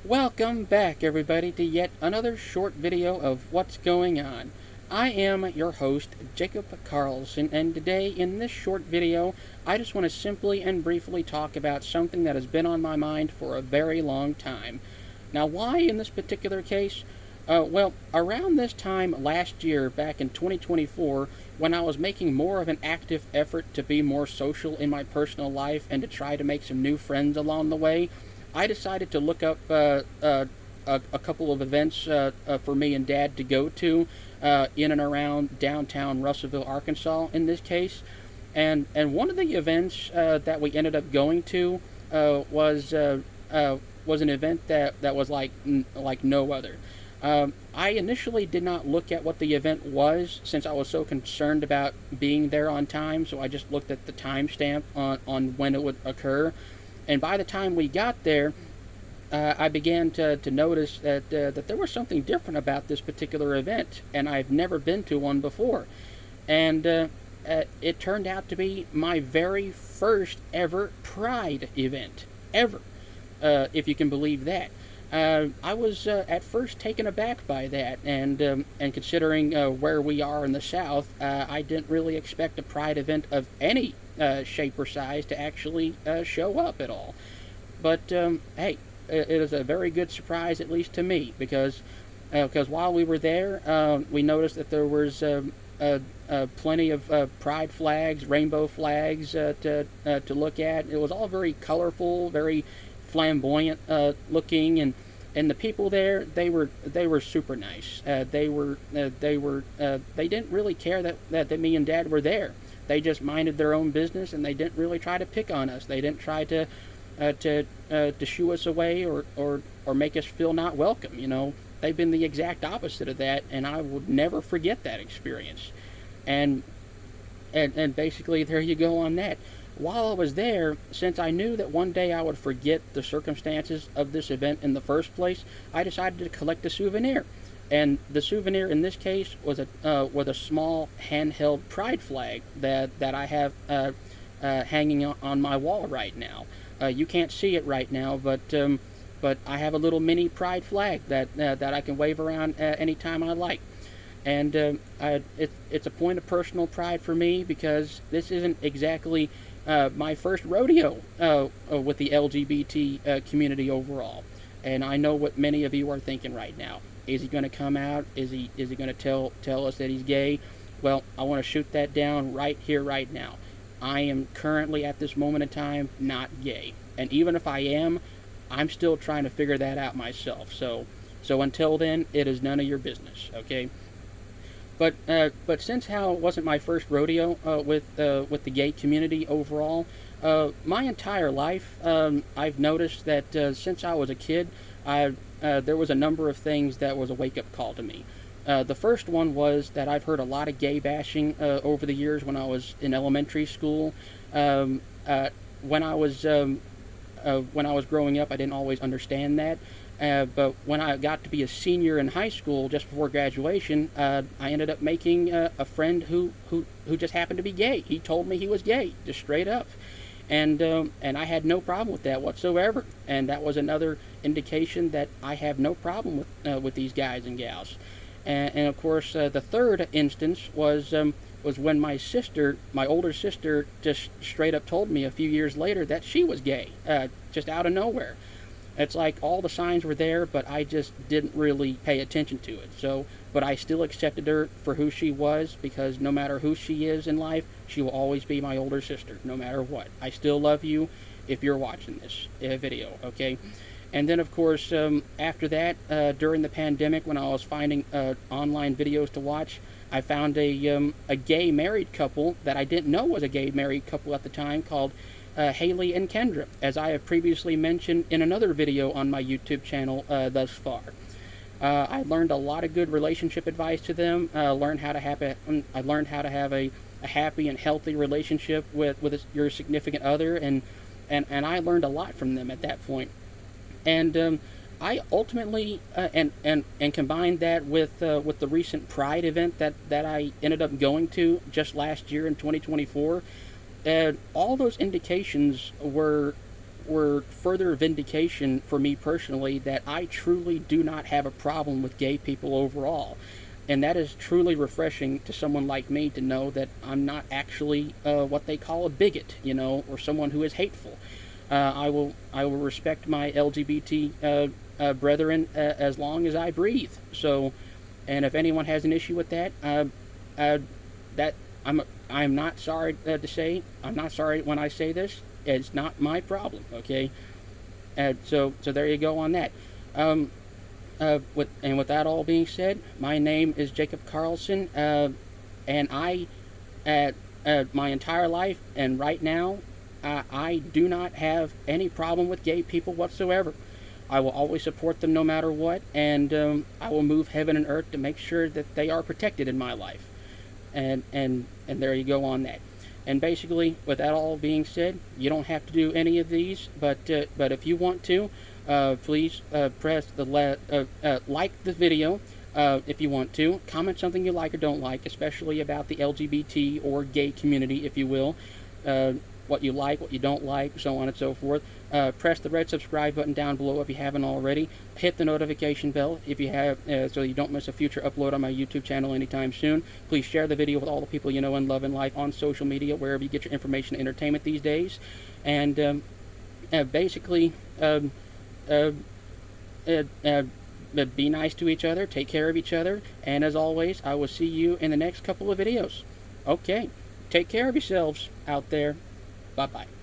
Welcome back, everybody, to yet another short video of what's going on. I am your host, Jacob Carlson, and today in this short video, I just want to simply and briefly talk about something that has been on my mind for a very long time. Now, why in this particular case? Well, around this time last year, back in 2024, when I was making more of an active effort to be more social in my personal life and to try to make some new friends along the way, I decided to look up a couple of events for me and Dad to go to in and around downtown Russellville, Arkansas, in this case. And one of the events that we ended up going to was an event that was like no other. I initially did not look at what the event was since I was so concerned about being there on time, so I just looked at the timestamp on when it would occur. And by the time we got there, I began to notice that there was something different about this particular event, and I've never been to one before. And it turned out to be my very first ever Pride event, ever, if you can believe that. I was at first taken aback by that, and considering where we are in the South, I didn't really expect a Pride event of any shape or size to actually show up at all. But hey, it is a very good surprise, at least to me, because while we were there, we noticed that there was plenty of pride flags, rainbow flags to look at. It was all very colorful, very flamboyant looking, and the people there, they were super nice. They didn't really care that me and Dad were there. They just minded their own business, and they didn't really try to pick on us. They didn't try to shoo us away or make us feel not welcome. You know, they've been the exact opposite of that, and I will never forget that experience. And and basically, there you go on that. While I was there, since I knew that one day I would forget the circumstances of this event in the first place, I decided to collect a souvenir. And the souvenir in this case was a small handheld pride flag that I have hanging on my wall right now. You can't see it right now, but I have a little mini pride flag that I can wave around anytime I like. And it's a point of personal pride for me because this isn't exactly my first rodeo with the LGBT community overall. And I know what many of you are thinking right now. Is he going to come out? Is he going to tell us that he's gay? Well, I want to shoot that down right here, right now. I am currently at this moment in time not gay, and even if I am, I'm still trying to figure that out myself. So until then, it is none of your business, okay? But since how it wasn't my first rodeo with the gay community overall, my entire life, I've noticed that since I was a kid, there was a number of things that was a wake-up call to me. The first one was that I've heard a lot of gay bashing over the years when I was in elementary school. Um, when I was growing up, I didn't always understand that. But when I got to be a senior in high school, just before graduation, I ended up making a friend who just happened to be gay. He told me he was gay, just straight up, and I had no problem with that whatsoever. And that was another indication that I have no problem with these guys and gals. And of course, the third instance was when my older sister, just straight up told me a few years later that she was gay, just out of nowhere. It's like all the signs were there, but I just didn't really pay attention to it. But I still accepted her for who she was, because no matter who she is in life, she will always be my older sister, no matter what. I still love you if you're watching this video, okay? And then, of course, after that, during the pandemic, when I was finding online videos to watch, I found a gay married couple that I didn't know was a gay married couple at the time, called Haley and Kendra, as I have previously mentioned in another video on my YouTube channel thus far. I learned a lot of good relationship advice to them. I learned how to have a happy and healthy relationship with your significant other, and I learned a lot from them at that point. And I ultimately and combined that with the recent Pride event that I ended up going to just last year in 2024. All those indications were further vindication for me personally that I truly do not have a problem with gay people overall. And that is truly refreshing to someone like me to know that I'm not actually what they call a bigot, or someone who is hateful. I will respect my LGBT brethren as long as I breathe. So, and if anyone has an issue with that, that I'm not sorry to say. I'm not sorry when I say this. It's not my problem. Okay. So there you go on that. With that all being said, my name is Jacob Carlson, and I, my entire life and right now, I do not have any problem with gay people whatsoever. I will always support them no matter what, and I will move heaven and earth to make sure that they are protected in my life. And there you go on that. And basically, with that all being said, you don't have to do any of these, but if you want to, please press the like the video. If you want to, comment something you like or don't like, especially about the LGBT or gay community, if you will. What you like, what you don't like, so on and so forth. Press the red subscribe button down below if you haven't already. Hit the notification bell if you have, so you don't miss a future upload on my YouTube channel anytime soon. Please share the video with all the people you know and love in life on social media, wherever you get your information and entertainment these days. And basically, be nice to each other, take care of each other, and as always, I will see you in the next couple of videos. Okay, take care of yourselves out there. Bye-bye.